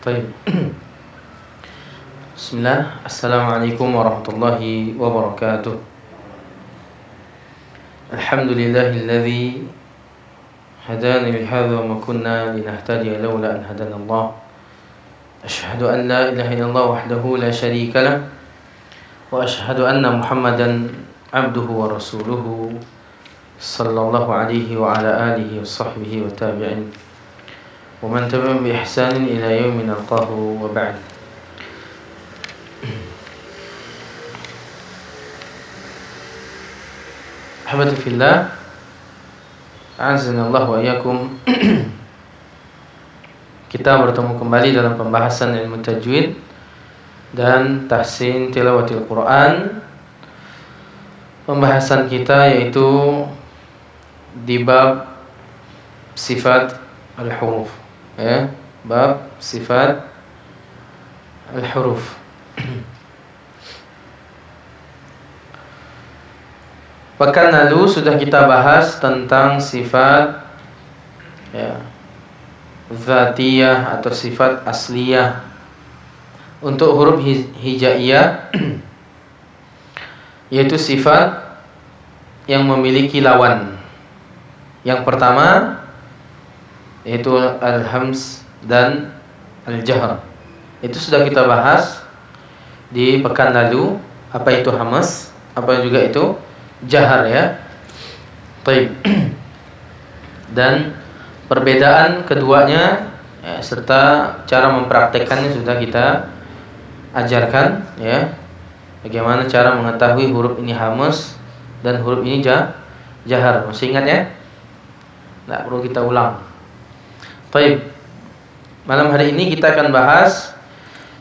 Baik. Bismillah. Assalamualaikum warahmatullahi wabarakatuh. Alhamdulillahilladzi hadana li hadza wa ma kunna linahtadiya laula an hadana Allah. Asyhadu an la ilaha illallah wahdahu la syarika lah wa asyhadu anna Muhammadan abduhu wa rasuluhu sallallahu alaihi wa ala alihi wa sahbihi wa tabi'in wa man tabi'ahum bi ihsanin ila yaumin nalqahu wa ba'd. Ahbati fillah, a'azzanallahu wa iyyakum. Kita bertemu kembali dalam pembahasan ilmu tajwid dan tahsin tilawatil Quran. Pembahasan kita yaitu di bab sifat al-huruf, ya, bab sifat al-huruf. Pekan lalu sudah kita bahas tentang sifat, ya, dzatiyah atau sifat asliyah. Untuk huruf hijaiyah yaitu sifat yang memiliki lawan. Yang pertama yaitu al-hams dan al-jahr. Itu sudah kita bahas di pekan lalu. Apa itu hams, apa juga itu jahar, ya. Baik. Dan perbedaan keduanya, ya, serta cara mempraktekannya sudah kita ajarkan, ya. Bagaimana cara mengetahui huruf ini hams dan huruf ini jahar. Masih ingat, ya? Tidak perlu kita ulang. Baik. Malam hari ini kita akan bahas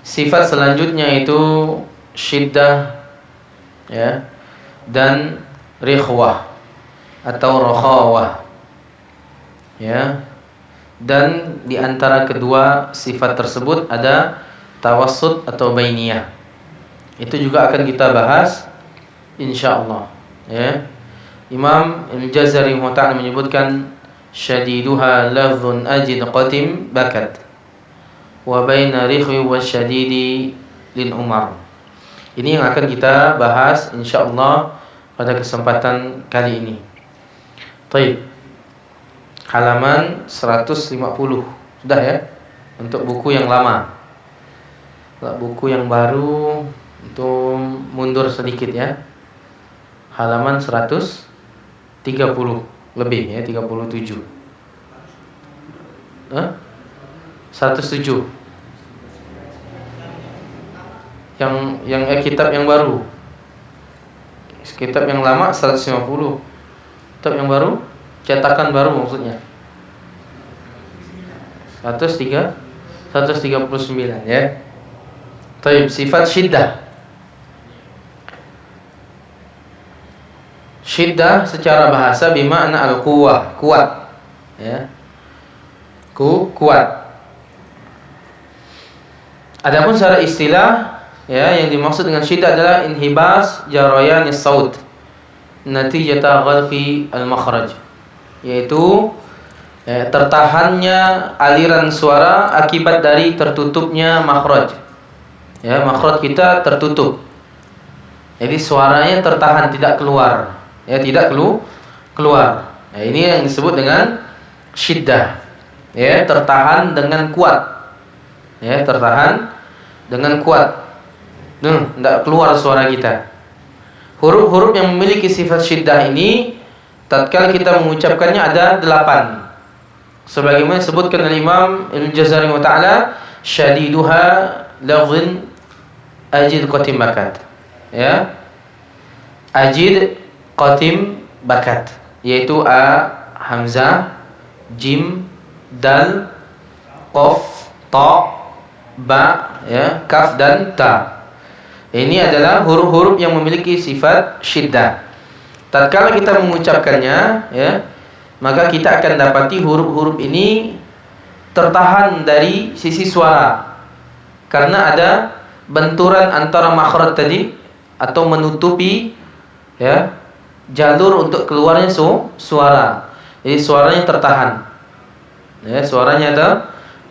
sifat selanjutnya, yaitu syiddah, ya, dan rikhwah atau rokhawah, ya. Dan di antara kedua sifat tersebut ada tawassut atau bainiyah. Itu juga akan kita bahas insyaallah, ya. Imam Al-Jazari Mu'ta'ala menyebutkan syadiduha lafzun ajid qatim bakat wa baina rikhwi wa syadidi lin umar. Ini yang akan kita bahas insyaallah pada kesempatan kali ini. Baik. Halaman 150. Sudah, ya? Untuk buku yang lama. Kalau buku yang baru untuk mundur sedikit, ya. Halaman 130 lebih, ya, 37. 107. Yang kitab yang baru. Kitab yang lama 150. Kitab yang baru, cetakan baru maksudnya. 139, ya. Baik, sifat syiddah. Syiddah secara bahasa bermakna al-quwwah, kuat, ya. Kuat. Adapun secara istilah, ya, yang dimaksud dengan syiddah adalah inhibas jarayan as-saut natijata ghalqi al-makhraj, yaitu, ya, tertahannya aliran suara akibat dari tertutupnya makhraj. Ya, makhraj kita tertutup. Jadi suaranya tertahan, tidak keluar. Ya, tidak keluar. Nah, ini yang disebut dengan syiddah. Ya, tertahan dengan kuat. Ya, tertahan dengan kuat. Tidak keluar suara kita. Huruf-huruf yang memiliki sifat syiddah ini, tatkala kita mengucapkannya ada 8. Sebagaimana disebutkan oleh Imam Al-Jazari Ta'ala, syadiduha lafzun ajid qatim bakat. Ya. Ajid qatim bakat, yaitu a, hamzah, jim, dal, qaf, ta, ba, ya, kaf dan ta. Ini adalah huruf-huruf yang memiliki sifat syiddah. Tatkala kita mengucapkannya, ya, maka kita akan dapati huruf-huruf ini tertahan dari sisi suara, karena ada benturan antara makhraj tadi atau menutupi, ya, jalur untuk keluarnya suara. Jadi suaranya tertahan. Ya, suaranya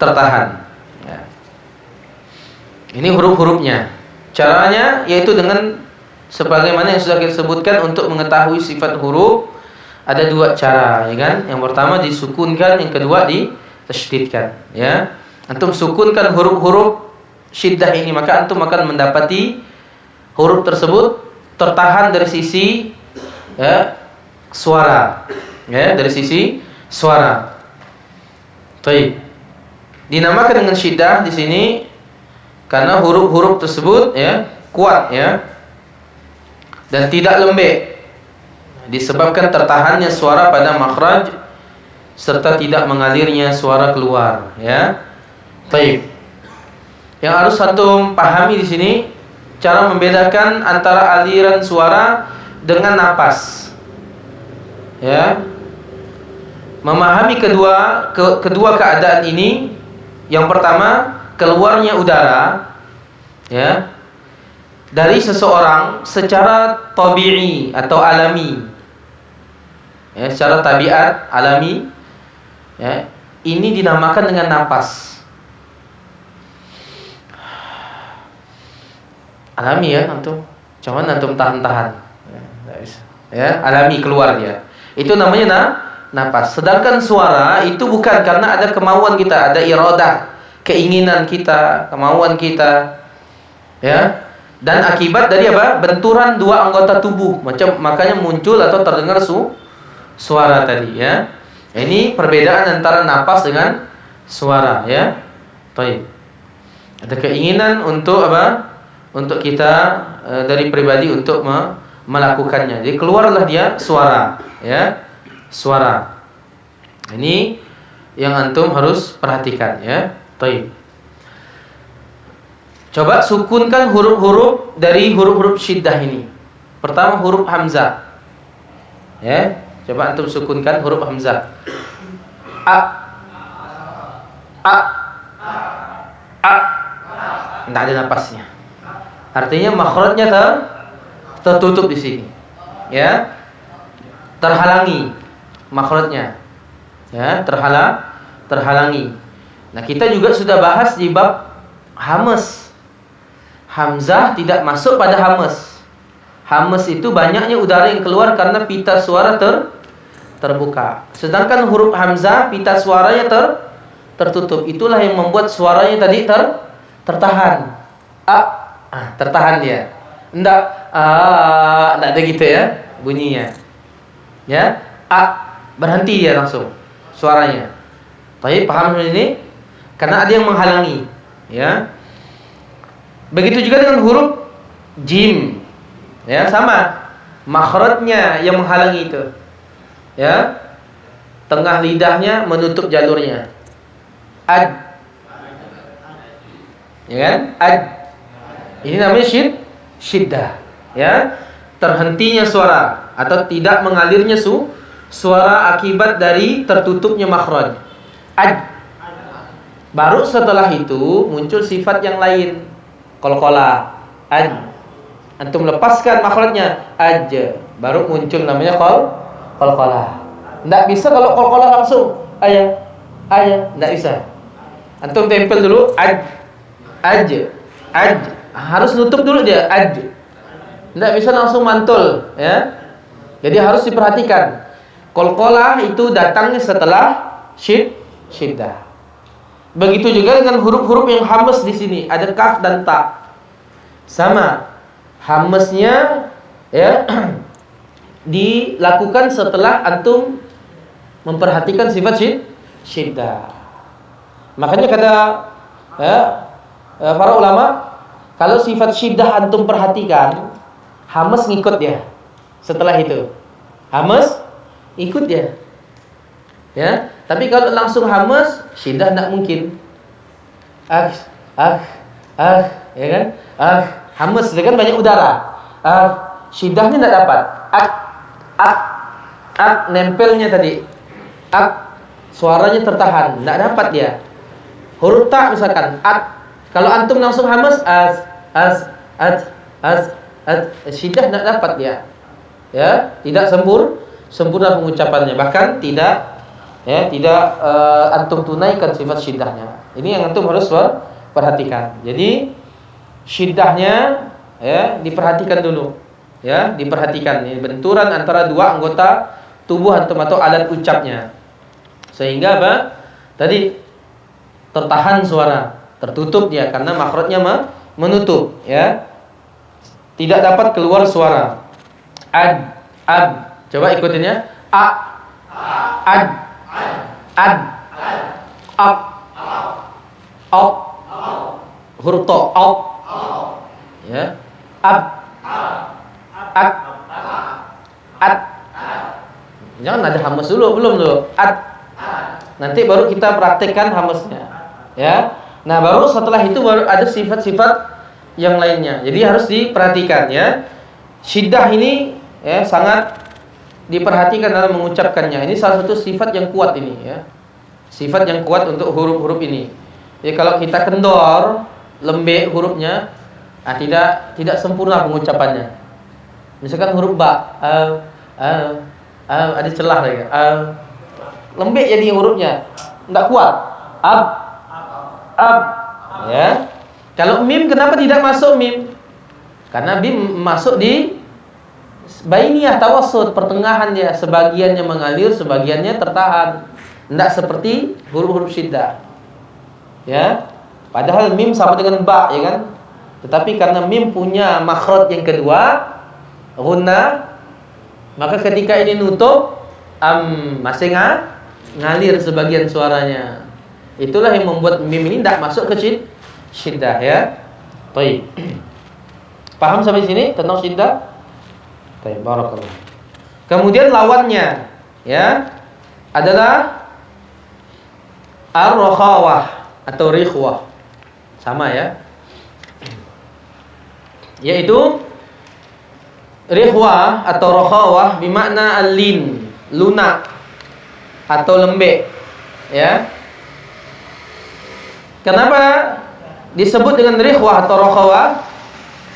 tertahan. Ya. Ini huruf-hurufnya. Caranya yaitu dengan sebagaimana yang sudah kita sebutkan. Untuk mengetahui sifat huruf ada dua cara, ya kan? Yang pertama disukunkan, yang kedua ditasydidkan, ya. Antum sukunkan huruf-huruf syiddah ini, maka antum akan mendapati huruf tersebut tertahan dari sisi, ya, suara, ya, dari sisi suara. Baik. Dinamakan dengan syiddah di sini karena huruf-huruf tersebut, ya, kuat, ya, dan tidak lembek, disebabkan tertahannya suara pada makhraj serta tidak mengalirnya suara keluar, ya. Baik. Yang harus antum pahami di sini cara membedakan antara aliran suara dengan napas. Ya. Memahami kedua keadaan ini, yang pertama keluarnya udara, ya, dari seseorang secara tabi'i atau alami, ya, secara tabiat alami, ya, ini dinamakan dengan napas. Alami, ya, antum. Cuman antum tahan-tahan. Ya, alami keluar dia. Itu namanya napas. Sedangkan suara itu bukan, karena ada kemauan kita, ada iradah, keinginan kita, kemauan kita. Ya. Dan akibat dari apa? Benturan dua anggota tubuh. Makanya muncul atau terdengar suara tadi, ya. Ini perbedaan antara napas dengan suara, ya. Baik. Ada keinginan untuk apa? Untuk kita dari pribadi untuk melakukannya. Jadi keluarlah dia suara, ya. Suara. Ini yang antum harus perhatikan, ya. Baik. Coba sukunkan huruf-huruf dari huruf-huruf syiddah ini. Pertama huruf hamzah. Ya, coba antum sukunkan huruf hamzah. A. A. A. Enggak ada napasnya. Artinya makhrajnya tertutup di sini. Ya. Terhalangi makhrajnya. Ya, terhalangi. Nah, kita juga sudah bahas di bab hamas. Hamzah tidak masuk pada hamas. Hamas itu banyaknya udara yang keluar karena pita suara terbuka. Sedangkan huruf hamzah pita suaranya tertutup. Itulah yang membuat suaranya tadi tertahan. Tertahan dia. Enggak ada gitu, ya, bunyinya. Ya, berhenti dia langsung suaranya. Tapi paham ini? Karena ada yang menghalangi, ya. Begitu juga dengan huruf jim. Ya, sama. Makhrajnya yang menghalangi itu. Ya. Tengah lidahnya menutup jalurnya. Ad. Ya kan? Ad. Ini namanya syiddah. Ya. Terhentinya suara atau tidak mengalirnya suara akibat dari tertutupnya makhraj. Ad. Baru setelah itu muncul sifat yang lain. Qalqalah. Aj. Antum lepaskan makhrajnya aja, baru muncul namanya qalqalah. Enggak bisa kalau qalqalah langsung ayah, enggak bisa. Antum tempel dulu aj. Harus nutup dulu dia aj. Enggak bisa langsung mantul, ya. Jadi harus diperhatikan. Qalqalah itu datangnya setelah syiddah. Begitu juga dengan huruf-huruf yang hamas di sini, ada kaf dan ta. Sama. Hamasnya, ya, dilakukan setelah antum memperhatikan sifat syiddah. Makanya kata, ya, para ulama, kalau sifat syiddah antum perhatikan, hamas ngikut dia. Setelah itu, hamas ikut dia. Ya, tapi kalau langsung hamas, syiddah tidak mungkin. Ya kan? Hamas, kan banyak udara. Syiddahnya tidak dapat. Nempelnya tadi. Suaranya tertahan, tidak dapat dia. Huruf ta misalkan, kalau antum langsung hamas, syiddah tidak dapat dia. Ya, tidak sempurna pengucapannya, bahkan tidak, ya, tidak antum tunaikan sifat syiddahnya. Ini yang antum harus perhatikan. Jadi Syiddahnya ya diperhatikan dulu. Ya, diperhatikan ini benturan antara dua anggota tubuh atau alat ucapnya. Sehingga apa? Tadi tertahan suara, tertutup dia karena makhrajnya menutup, ya. Tidak dapat keluar suara. Ad, ad. Coba ikutin ya. A, ad, ad, ab, op, huruf to, op, ya. Ab, ad, ad. Jangan ada hamas dulu, belum dulu. Ad. Nanti baru kita praktekkan hamasnya, ya. Nah, baru setelah itu baru ada sifat-sifat yang lainnya. Jadi harus diperhatikan, ya. Syiddah ini ya sangat diperhatikan dalam mengucapkannya. Ini salah satu sifat yang kuat ini, ya. Sifat yang kuat untuk huruf-huruf ini. Jadi kalau kita kendor, lembek hurufnya, tidak sempurna pengucapannya. Misalkan huruf ba, ada celah lagi. Lembek jadi hurufnya, tidak kuat. Ab, ya. Kalau mim, kenapa tidak masuk mim? Karena mim masuk di bainiyah tawassut, pertengahan dia, sebagiannya mengalir, sebagiannya tertahan. Tidak seperti huruf-huruf syiddah. Ya. Padahal mim sama dengan ba, ya kan? Tetapi karena mim punya makhraj yang kedua, ghunnah, maka ketika ini nutup, masih ngalir sebagian suaranya. Itulah yang membuat mim ini tidak masuk ke syiddah, ya. Baik. Paham sampai sini tentang syiddah? Baik, barakallah. Kemudian lawannya, ya, adalah ar-rakhawah atau rikhwah. Sama, ya. Yaitu rikhwah atau rakhawah bermakna al-lin, lunak atau lembek, ya. Kenapa disebut dengan rikhwah atau rakhawah?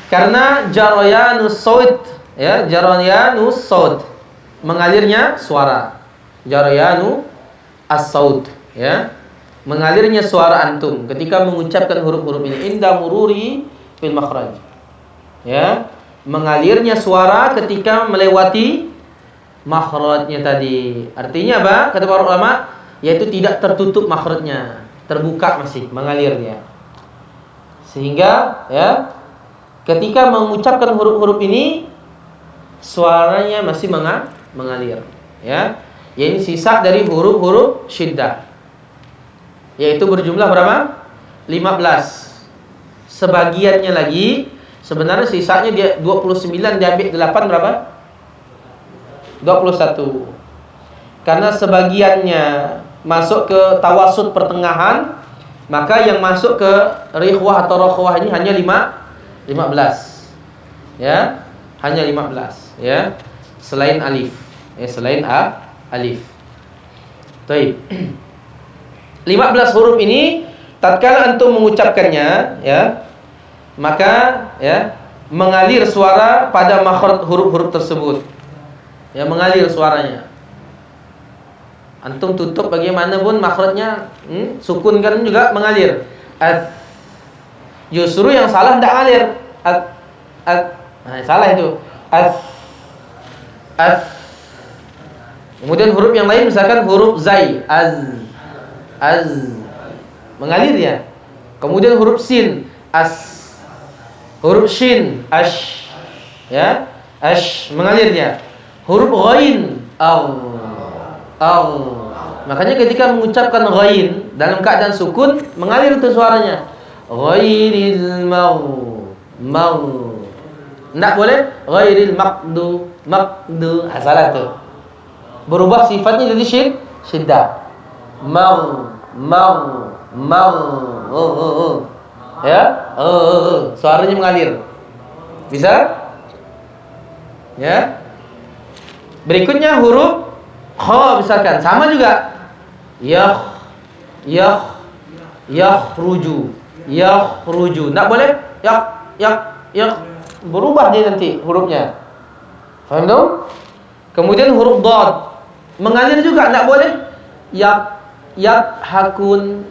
Karena jarayanus saut, ya, jarayanus saut, mengalirnya suara. Jarayanu as-saut, ya, mengalirnya suara antum ketika mengucapkan huruf-huruf ini inda mururi fil makhraj, ya, mengalirnya suara ketika melewati makhrajnya tadi. Artinya apa? Kata para ulama, yaitu tidak tertutup makhrajnya, terbuka masih mengalirnya. Sehingga, ya, ketika mengucapkan huruf-huruf ini suaranya masih mengalir, ya. Ini sisa dari huruf-huruf syiddah, yaitu berjumlah berapa? 15. Sebagiannya lagi sebenarnya sisanya dia 29 diambil 8 berapa? 21. Karena sebagiannya masuk ke tawassut pertengahan, maka yang masuk ke rikhwah atau rakhwah ini hanya 15. Ya, hanya 15, ya. Selain alif, ya, selain alif. Baik. 15 huruf ini tatkala antum mengucapkannya, ya, maka, ya, mengalir suara pada makhraj huruf-huruf tersebut. Ya, mengalir suaranya. Antum tutup bagaimanapun makhrajnya, sukun kan juga mengalir. Justru yang salah tidak ngalir. Salah itu. Kemudian huruf yang lain misalkan huruf zai, az, mengalir ya. Kemudian huruf sin, as. Huruf shin, ash, ya, ash, mengalir dia. Huruf ghain, al. Makanya ketika mengucapkan ghain dalam keadaan sukun, mengalir itu suaranya. Ghairil mau. Enggak boleh ghairil maqdu. Salah tuh. Berubah sifatnya jadi syiddah. Mau. Ya? Suaranya mengalir. Bisa? Ya? Berikutnya huruf kha misalkan, sama juga. Yakhruju. Enggak boleh berubah dia nanti hurufnya. Paham dong? Kemudian huruf dad mengalir juga, enggak boleh hakun.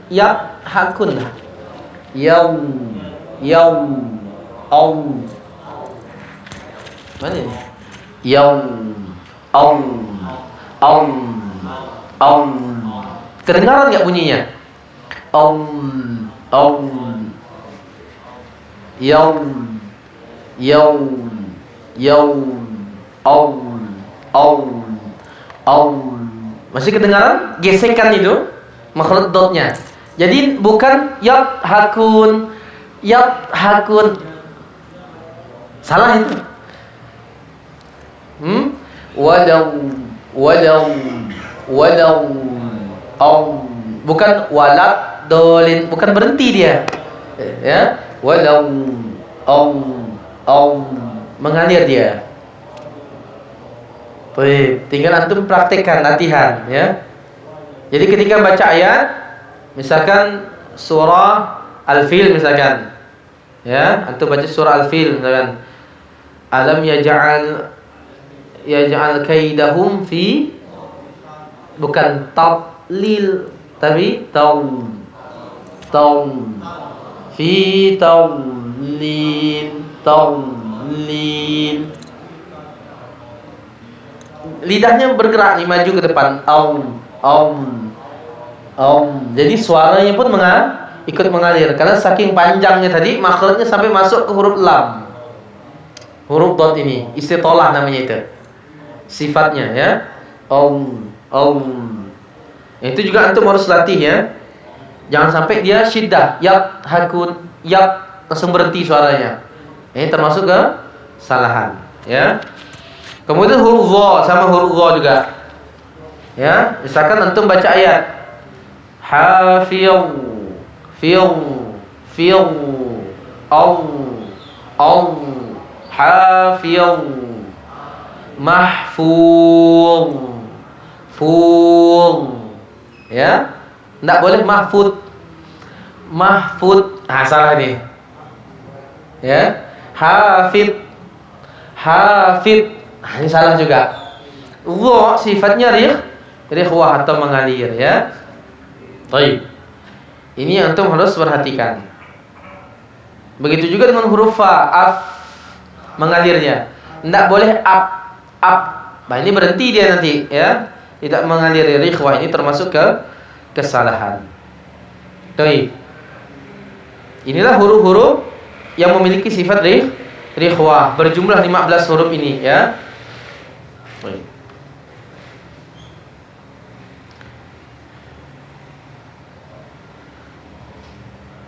Yaum. Au. Mana ni? Yaum. Au. Au. Au. Kedengaran enggak bunyinya? Au. Au. Yaum. Yaum. Yaum. Au. Au. Au. Masih kedengaran gesekan itu makhraj dotnya. Jadi bukan yat hakun, yat hakun. Salah itu. Walau au. Bukan walad dolin, bukan berhenti dia. Ya, walau au mengalir dia. Baik, tinggal antum praktekkan, latihan ya. Jadi ketika baca ayat, misalkan surah Al-Fil misalkan. Ya, antum baca surah Al-Fil misalkan. Alam yaj'al kaidahum fi, bukan tadlil tapi taum fi tawlin. Lidahnya bergerak nih, maju ke depan. Jadi suaranya pun ikut mengalir karena saking panjangnya tadi makhrajnya sampai masuk ke huruf lam. Huruf dot ini istitolah namanya itu. Sifatnya ya. Itu juga antum harus latih ya. Jangan sampai dia syiddah, yat hakun, yat langsung berhenti suaranya. Ini termasuk kesalahan ya. Kemudian huruf dha sama huruf dha juga. Ya, misalkan antum baca ayat hafiz hafiz mahfuz ya, enggak boleh mahfud. Salah nih ya. Hafid. Ini salah juga. Dha sifatnya rikhwah atau mengalir ya. Baik. Ini yang antum harus perhatikan. Begitu juga dengan huruf fa, af, mengalirnya. Tidak boleh ap. Nah, ini berhenti dia nanti ya. Tidak mengalir rikhwah, ini termasuk kesalahan. Baik. Inilah huruf-huruf yang memiliki sifat rikhwah, berjumlah 15 huruf ini ya. Baik.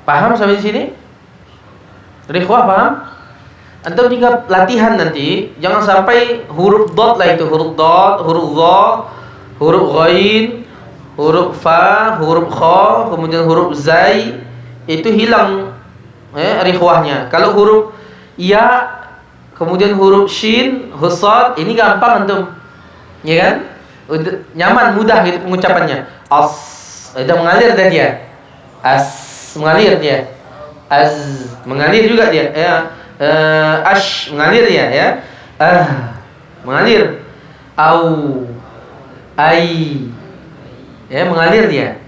Paham sampai di sini? Rikhwah paham? Antum jika latihan nanti jangan sampai huruf dot lah itu, huruf dot, huruf dha, huruf ghain, huruf fa, huruf kha, kemudian huruf zai itu hilang rikhwahnya. Kalau huruf ya, kemudian huruf shin, husad, ini gampang antum. Ya kan? Nyaman, mudah gitu pengucapannya. As, udah mengalir dah dia. As, mengalir dia. Az, mengalir juga dia. Ya. Ash, mengalir dia ya. Mengalir. Au, ai, ya, mengalir dia.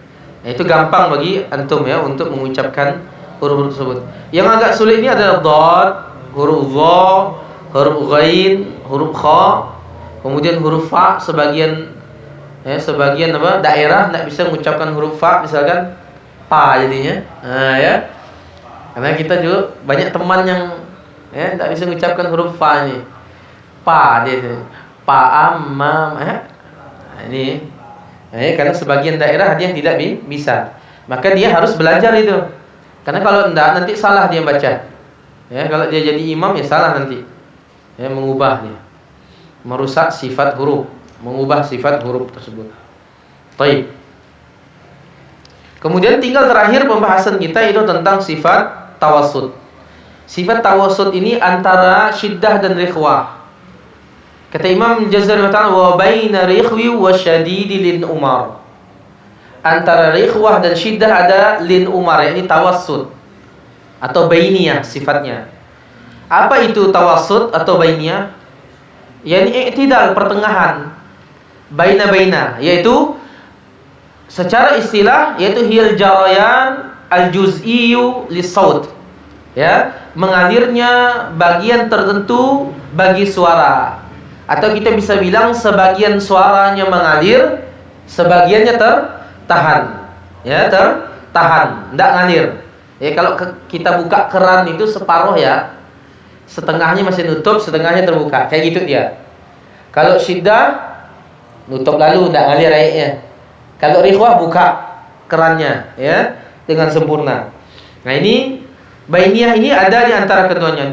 Itu gampang bagi antum ya untuk mengucapkan huruf-huruf tersebut. Yang agak sulit ini adalah dad, huruf dha, huruf ghain, huruf kha, kemudian huruf fa. Sebagian daerah tidak bisa mengucapkan huruf fa, misalkan pa jadinya. Ya. Karena kita juga banyak teman yang tidak bisa mengucapkan huruf fa ini. Pa dia. Pa amma ini. Karena sebagian daerah dia tidak bisa. Maka dia harus belajar itu. Karena kalau enggak nanti salah dia baca. Ya, kalau dia jadi imam ya salah nanti. Ya, mengubah dia. Merusak sifat huruf, mengubah sifat huruf tersebut. Baik. Kemudian tinggal terakhir pembahasan kita itu tentang sifat tawassut. Sifat tawassut ini antara syiddah dan rikhwah. Kata Imam Jazari wa baina rikhwi wa syadidi lin umar. Antara rikhwah dan syiddah ada lin umar, yakni tawassut atau bainiyah sifatnya. Apa itu tawassut atau bainiyah? yakni i'tidal, pertengahan, baina-baina, yaitu secara istilah yaitu hil jarayan al-juz'iyyu lis-saut. Ya, mengalirnya bagian tertentu bagi suara. Atau kita bisa bilang sebagian suaranya mengalir, sebagiannya tertahan. Ya, tertahan, tidak ngalir. Ya, kalau kita buka keran itu separuh ya, setengahnya masih nutup, setengahnya terbuka. Kayak gitu dia. Kalau syiddah nutup lalu, tidak ngalir airnya. Kalau rikhwah buka kerannya ya dengan sempurna. Nah, ini bainiyah ini ada di antara keduanya.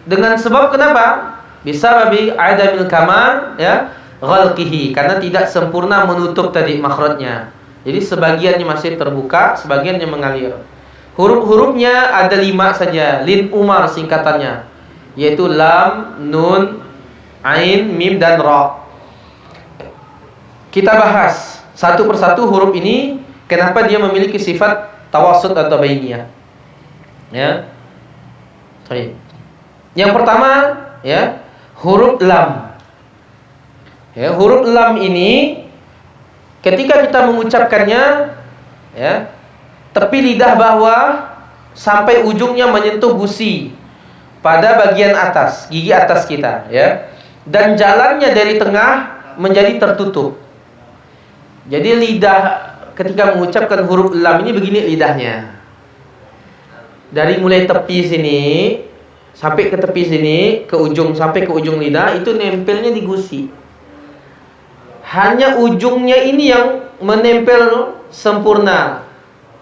Dengan sebab kenapa? Bisa babi adamil kamal ya, ghalqihi, karena tidak sempurna menutup tadi makhrajnya. Jadi sebagiannya masih terbuka, sebagiannya mengalir. Huruf-hurufnya ada 5 saja, lin umar singkatannya, yaitu lam, nun, ain, mim, dan ra. Kita bahas satu persatu huruf ini, kenapa dia memiliki sifat tawassut atau bainiyah. Ya. Baik. Yang pertama, ya, huruf lam. Ya, huruf lam ini ketika kita mengucapkannya, ya, tepi lidah bawah sampai ujungnya menyentuh gusi pada bagian atas, gigi atas kita, ya. Dan jalannya dari tengah menjadi tertutup. Jadi lidah ketika mengucapkan huruf lam ini begini lidahnya. Dari mulai tepi sini sampai ke tepi sini, ke ujung sampai ke ujung lidah itu nempelnya di gusi. Hanya ujungnya ini yang menempel sempurna.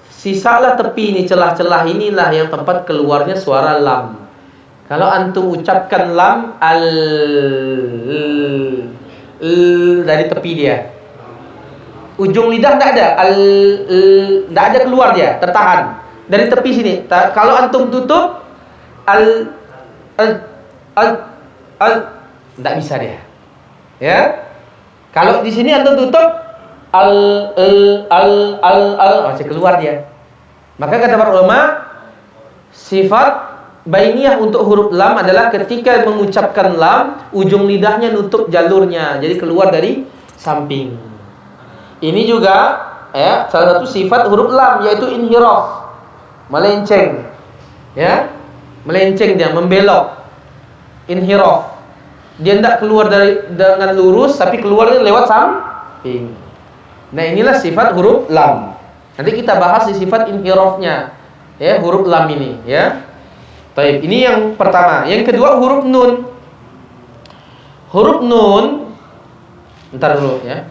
Sisalah tepi ini, celah-celah inilah yang tempat keluarnya suara lam. Kalau antum ucapkan lam dari tepi dia, ujung lidah tidak ada, tidak ada keluar dia, tertahan dari tepi sini. Kalau antum tutup tidak bisa dia. Ya. Kalau di sini antum tutup masih keluar dia. Maka kata para ulama, sifat bainiyah untuk huruf lam adalah ketika mengucapkan lam, ujung lidahnya nutup jalurnya, jadi keluar dari samping. Ini juga ya salah satu sifat huruf lam, yaitu inhiraf, melenceng. Ya, melenceng dia, membelok. Inhiraf. Dia tidak keluar dengan lurus, tapi keluarnya lewat samping. Nah, inilah sifat huruf lam. Nanti kita bahas di sifat inhirafnya, ya, huruf lam ini, ya. Baik, ini yang pertama. Yang kedua huruf nun. Huruf nun, ntar dulu ya.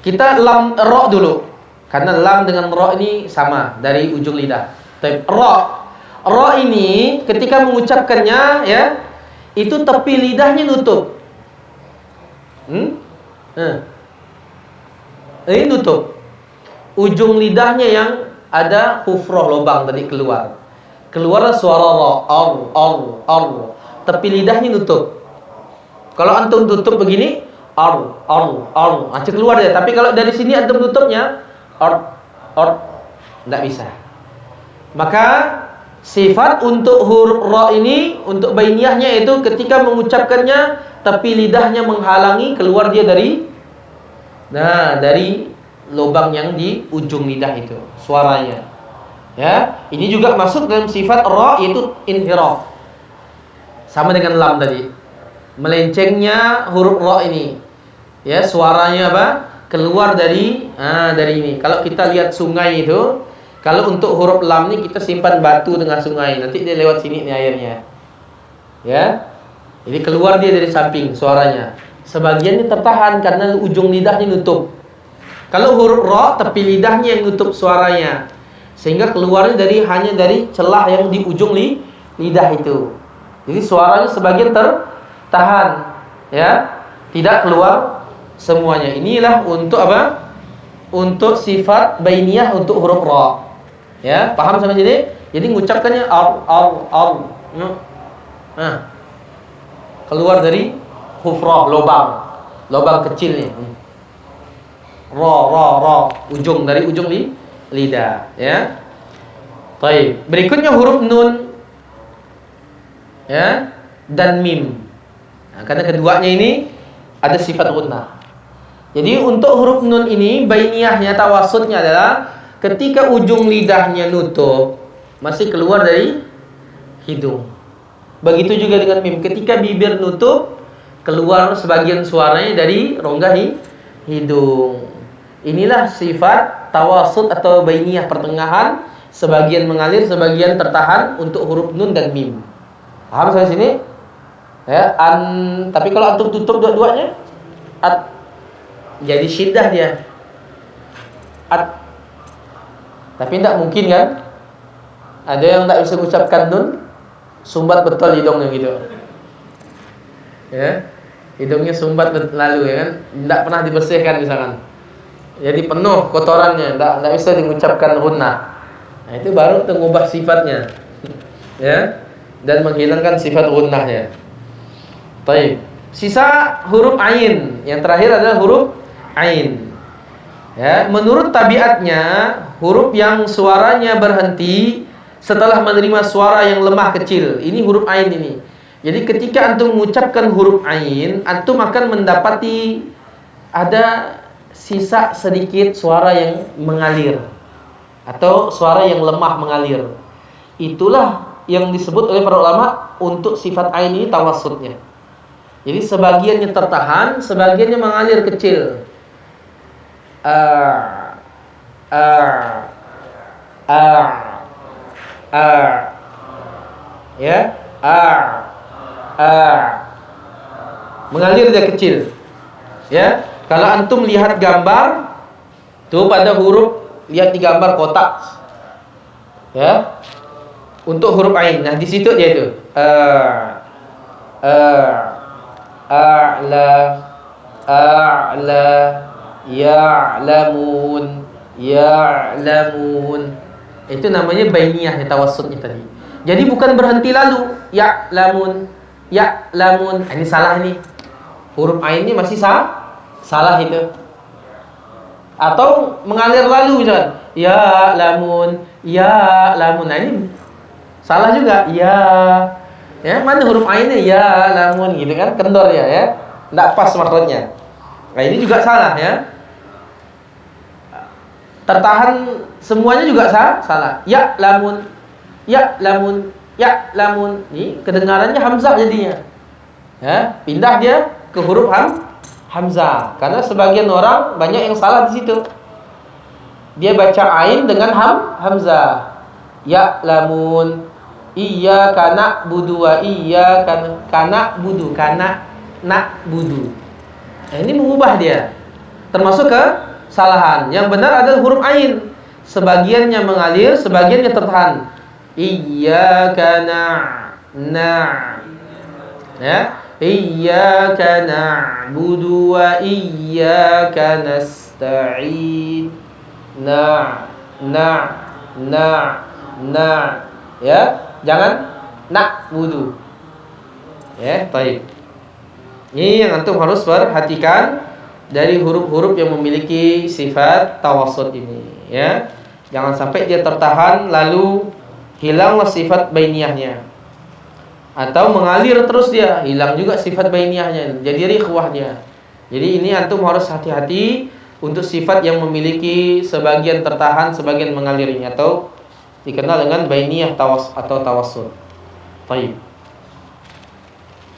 Kita lam ro dulu, karena lam dengan ro ini sama dari ujung lidah. Baik, ro ini ketika mengucapkannya, ya, itu tepi lidahnya nutup. Ini nutup. Ujung lidahnya yang ada hufroh, lubang tadi keluar. Keluarlah suara ro, tepi lidahnya nutup. Kalau antum tutup begini, keluar dia. Tapi kalau dari sini antum tutupnya, tidak bisa. Maka sifat untuk huruf ra ini, untuk bainiyahnya itu ketika mengucapkannya, tepi lidahnya menghalangi keluar dia dari lubang yang di ujung lidah itu, suaranya. Ya, ini juga masuk dalam sifat ra, yaitu inhiraf. Sama dengan lam tadi. Melencengnya huruf ra ini. Ya, suaranya apa? Keluar dari ini. Kalau kita lihat sungai itu, kalau untuk huruf lam ini kita simpan batu dengan sungai, nanti dia lewat sini nih airnya. Ya. Jadi keluar dia dari samping suaranya. Sebagiannya tertahan karena ujung lidahnya nutup. Kalau huruf ra, tepi lidahnya yang nutup suaranya, sehingga keluarnya hanya dari celah yang di ujung lidah itu. Jadi suaranya sebagian tertahan, ya, tidak keluar semuanya. Inilah untuk apa? Untuk sifat bainiyah untuk huruf ra. Ya, paham sampai sini? Jadi mengucapkannya keluar dari hufrah, lubang kecilnya. Ra, ujung dari ujung lidah, ya. Baik, berikutnya huruf nun, ya, dan mim. Nah, karena keduanya ini ada sifat gunnah. Jadi untuk huruf nun ini bainiyahnya, tawassutnya adalah ketika ujung lidahnya nutup, masih keluar dari hidung. Begitu juga dengan mim. Ketika bibir nutup, keluar sebagian suaranya dari rongga hidung. Inilah sifat tawasud atau bainiyah, pertengahan, sebagian mengalir, sebagian tertahan untuk huruf nun dan mim. Paham sampai sini? Ya, tapi kalau antum tutup dua-duanya, jadi syiddah dia. Tapi tidak mungkin kan? Ada yang tak bisa mengucapkan nun, sumbat betul hidungnya gitu. Ya, hidungnya sumbat lalu ya kan, tidak pernah dibersihkan misalkan. Jadi penuh kotorannya, tidak bisa mengucapkan gunnah. Nah, itu baru mengubah sifatnya. Ya, dan menghilangkan sifat gunnahnya. Baik. Sisa huruf ain. Yang terakhir adalah huruf ain. Ya, menurut tabiatnya huruf yang suaranya berhenti setelah menerima suara yang lemah kecil. Ini huruf ain ini. Jadi ketika antum mengucapkan huruf ain, antum akan mendapati ada sisa sedikit suara yang mengalir atau suara yang lemah mengalir. Itulah yang disebut oleh para ulama untuk sifat ain ini tawassutnya. Jadi sebagiannya tertahan, sebagiannya mengalir kecil. Ya, mengalir dia kecil. Ya, kalau antum lihat gambar tuh pada huruf, lihat di gambar kotak. Ya. Untuk huruf ain. Nah, di situ dia itu. A'la ya'lamun. Itu namanya bainiyah ya, tawassutnya tadi. Jadi bukan berhenti lalu ya'lamun. Ini salah ini. Huruf ain ini masih salah itu. Atau mengalir lalu misalkan ya'lamun. Nah, ini salah juga. Ya, mana huruf ainnya ya'lamun gitu kan, kendor ya. Enggak pas maksudnya. Nah, ini juga salah ya. Tertahan semuanya juga salah. Ya'lamun. Ini kedengarannya hamzah jadinya. Ya, pindah dia ke huruf hamzah. Karena sebagian orang banyak yang salah di situ. Dia baca ain dengan hamzah. Ya'lamun. Iyyaka na'budu wa iyyaka na'budu. Nah, ini mengubah dia. Termasuk kesalahan. Yang benar adalah huruf ain. Sebagiannya mengalir, sebagiannya tertahan. Iyyaka ya. Iyyaka na'budu wa iyyaka nasta'in. Ya, jangan na'budu. Ya, baik. Ini yang antum harus perhatikan dari huruf-huruf yang memiliki sifat tawassut ini, ya. Jangan sampai dia tertahan lalu hilanglah sifat bainiyahnya. Atau mengalir terus dia, hilang juga sifat bainiyahnya, jadi rikhwah dia. Jadi ini antum harus hati-hati untuk sifat yang memiliki sebagian tertahan, sebagian mengalir ini, atau dikenal dengan bainiyah atau tawassul. Baik.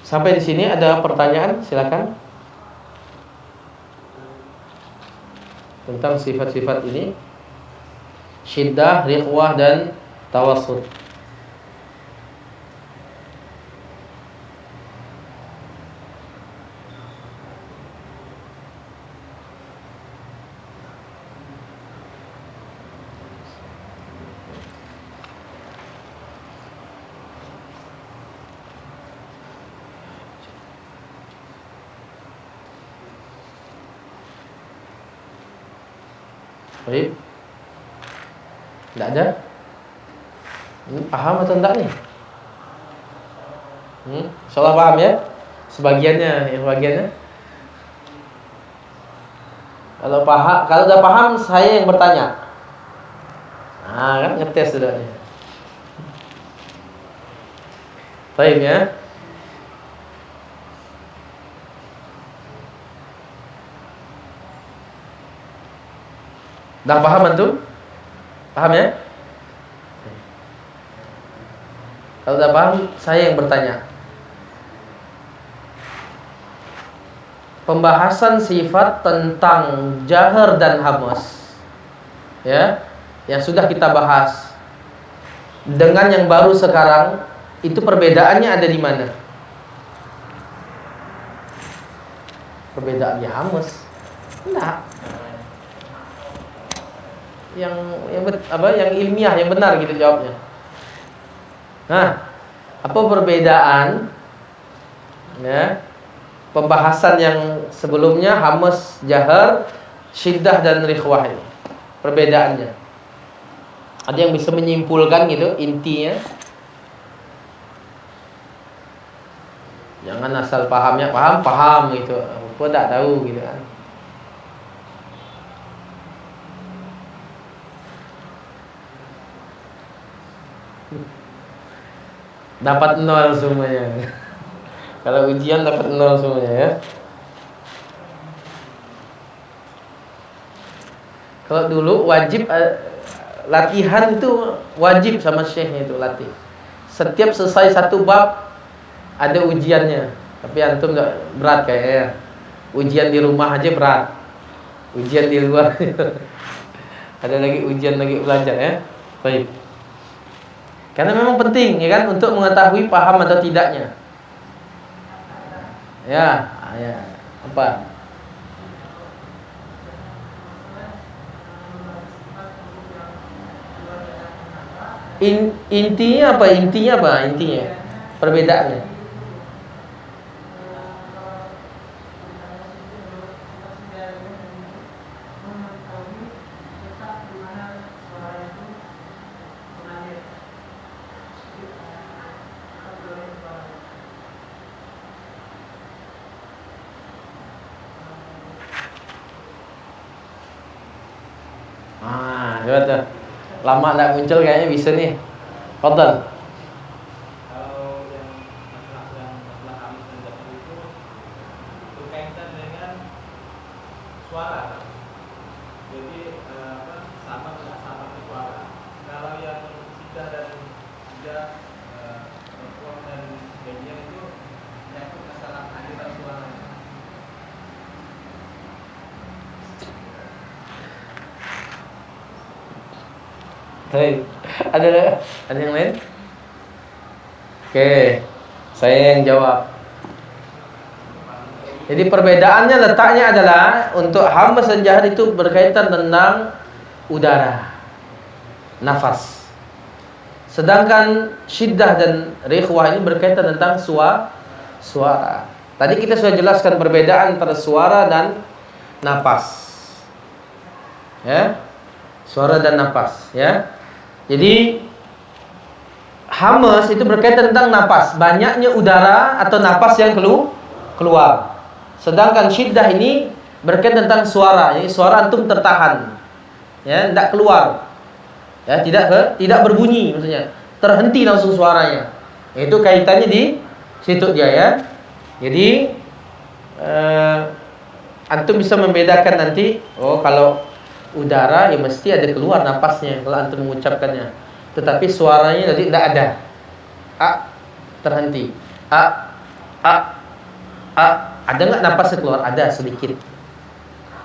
Sampai di sini ada pertanyaan, silakan. Tentang sifat-sifat ini, syiddah, rikhwah dan tawassul. Baik. Tidak ada? Ini paham atau enggak nih? Insyaallah paham ya? Sebagiannya. Kalau udah paham, saya yang bertanya. Nah, kan ngetes sudah. Baik ya. Dah paham antum? Paham ya? Kalau udah paham, saya yang bertanya. Pembahasan sifat tentang jahar dan hamas, ya, yang sudah kita bahas, dengan yang baru sekarang, itu perbedaannya ada di mana? Perbedaannya hamas? Enggak. Yang ilmiah, yang benar gitu jawabnya. Nah, apa perbedaan? Ya, pembahasan yang sebelumnya hamas, jahar, syiddah dan rikhwah ini. Perbedaannya. Ada yang bisa menyimpulkan gitu intinya? Jangan asal pahamnya paham gitu. Apa tak tahu gitu kan. Dapat 0 semuanya. Kalau ujian dapat 0 semuanya ya. Kalau dulu wajib latihan itu wajib sama syekhnya itu latih. Setiap selesai satu bab ada ujiannya. Tapi antum enggak berat kayaknya. Ujian di rumah aja berat. Ujian di luar. Ada lagi ujian lagi belajar ya. Baik. Karena memang penting ya kan untuk mengetahui paham atau tidaknya. Ya. Apa? Intinya apa? Intinya perbedaannya. Coba tuh. Lama tak muncul kayaknya bisa nih. Fadhal. Kalau yang masalah hamas dan jahar itu berkaitan dengan suara. Jadi sama dengan sama suara. Kalau yang sidah dan perempuan dan bagian itu menyangkut masalah aliran suaranya. Baik. Ada yang lain? Oke, saya yang jawab. Jadi perbedaannya letaknya adalah untuk hamas dan jahar itu berkaitan tentang udara, nafas. Sedangkan syiddah dan rikhwah ini berkaitan tentang suara. Tadi kita sudah jelaskan perbedaan antara suara dan nafas. Ya. Suara dan nafas, ya. Jadi hamas itu berkaitan tentang napas, banyaknya udara atau napas yang keluar. Sedangkan syiddah ini berkaitan tentang suara, jadi suara antum tertahan, ya, tidak keluar, ya, tidak berbunyi, maksudnya terhenti langsung suaranya. Itu kaitannya di situ dia ya. Jadi antum bisa membedakan nanti, oh kalau udara ya mesti ada keluar napasnya kalau antum mengucapkannya. Tetapi suaranya tadi tidak ada. Terhenti. Ada nggak napasnya keluar? Ada sedikit.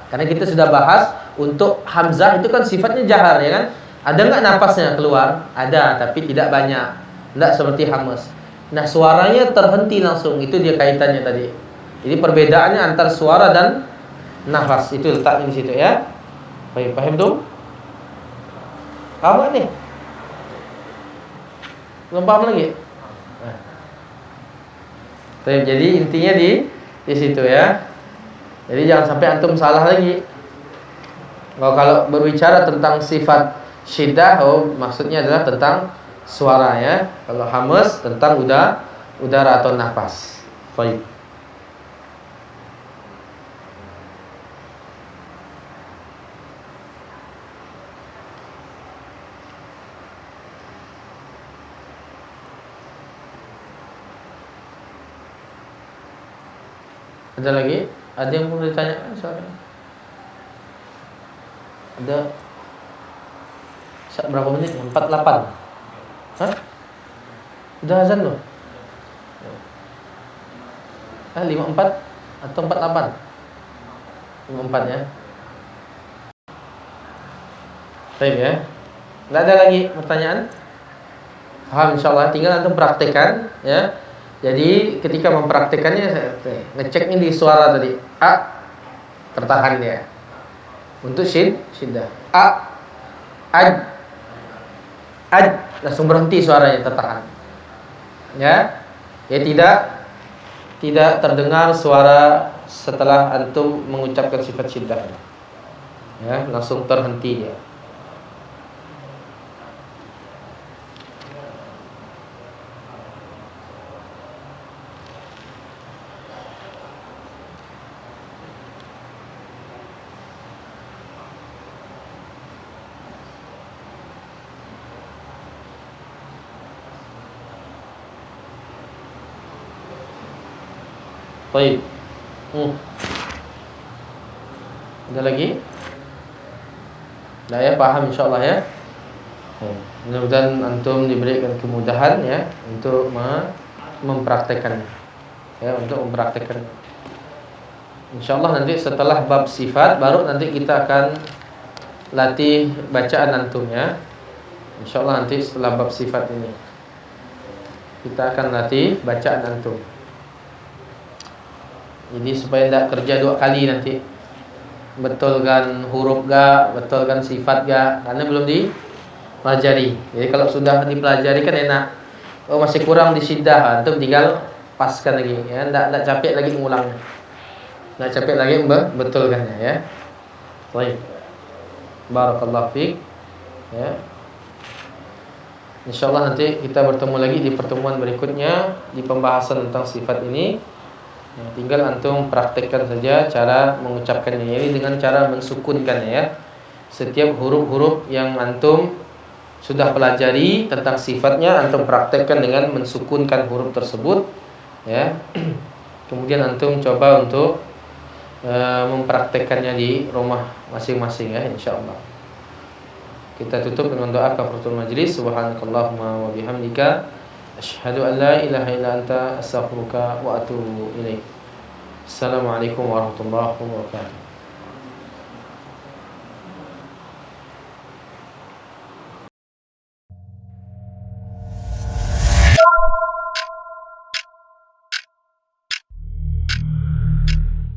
Karena kita sudah bahas untuk hamzah itu kan sifatnya jahar ya kan? Ada nggak napasnya keluar? Ada, tapi tidak banyak. Tidak seperti hamas. Nah suaranya terhenti langsung. Itu dia kaitannya tadi. Jadi perbedaannya antara suara dan nafas itu letaknya di situ ya. Baik, paham tuh? Paham nih? Belum paham lagi? Baik, jadi intinya di situ ya. Jadi jangan sampai antum salah lagi. Kalau berbicara tentang sifat syiddah, maksudnya adalah tentang suara ya. Kalau hamas tentang udara atau nafas. Baik. Ada lagi? Ada yang mau ditanyakan soalnya? Ada berapa menit? 48. Hah? Udah azan loh. 54 atau 48? 54 ya. Baik ya. Nggak ada lagi pertanyaan? Paham insyaallah, tinggal antum praktekkan ya. Jadi ketika mempraktekannya ngeceknya di suara tadi. A tertahan ya. Untuk syiddah. A aj langsung berhenti suaranya, tertahan. Ya. Ya tidak terdengar suara setelah antum mengucapkan sifat syiddah. Ya, langsung terhenti dia. Baik. Ada lagi? Dah ya, paham insyaallah ya. Mudah-mudahan antum diberikan kemudahan ya untuk mempraktekkan. Ya, untuk mempraktekkan. Insyaallah nanti setelah bab sifat baru nanti kita akan latih bacaan antum ya. Insyaallah nanti setelah bab sifat ini kita akan latih bacaan antum. Jadi supaya tidak kerja 2 kali nanti. Betulkan huruf ga, betulkan sifat ga, karena belum dipelajari. Jadi kalau sudah dipelajari kan enak. Oh masih kurang di syiddah, antum tinggal paskan lagi ya, tidak capek lagi mengulangnya. Tidak capek lagi betulkannya ya. Baik. Barakallahu fiik. Ya. Insyaallah nanti kita bertemu lagi di pertemuan berikutnya di pembahasan tentang sifat ini. Ya, tinggal antum praktekkan saja cara mengucapkannya ini dengan cara mensukunkannya ya. Setiap huruf-huruf yang antum sudah pelajari tentang sifatnya antum praktekkan dengan mensukunkan huruf tersebut ya. Kemudian antum coba untuk mempraktekkannya di rumah masing-masing ya insyaallah. Kita tutup dengan doa kafaratul majlis. Subhanakallahumma wa bihamdika asyhadu an la ilaha illa anta astaghfiruka wa atubu ilaik. Assalamualaikum warahmatullahi wabarakatuh.